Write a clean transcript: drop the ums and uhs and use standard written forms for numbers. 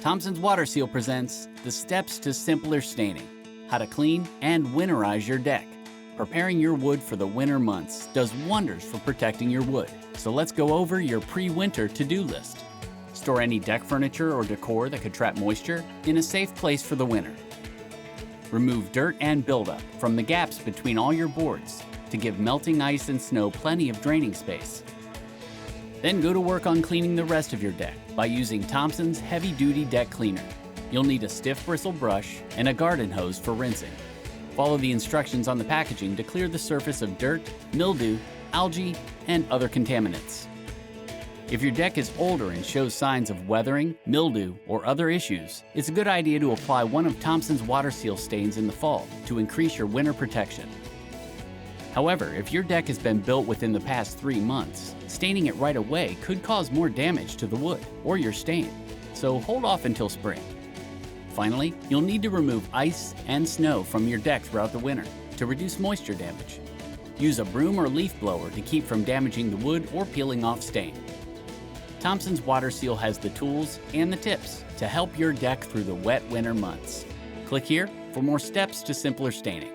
Thompson's WaterSeal presents the steps to simpler staining, how to clean and winterize your deck. Preparing your wood for the winter months does wonders for protecting your wood. So let's go over your pre-winter to-do list. Store any deck furniture or decor that could trap moisture in a safe place for the winter. Remove dirt and buildup from the gaps between all your boards to give melting ice and snow plenty of draining space. Then go to work on cleaning the rest of your deck by using Thompson's heavy-duty deck cleaner. You'll need a stiff-bristled brush and a garden hose for rinsing. Follow the instructions on the packaging to clear the surface of dirt, mildew, algae, and other contaminants. If your deck is older and shows signs of weathering, mildew, or other issues, it's a good idea to apply one of Thompson's WaterSeal stains in the fall to increase your winter protection. However, if your deck has been built within the past 3 months, staining it right away could cause more damage to the wood or your stain, so hold off until spring. Finally, you'll need to remove ice and snow from your deck throughout the winter to reduce moisture damage. Use a broom or leaf blower to keep from damaging the wood or peeling off stain. Thompson's WaterSeal has the tools and the tips to help your deck through the wet winter months. Click here for more steps to simpler staining.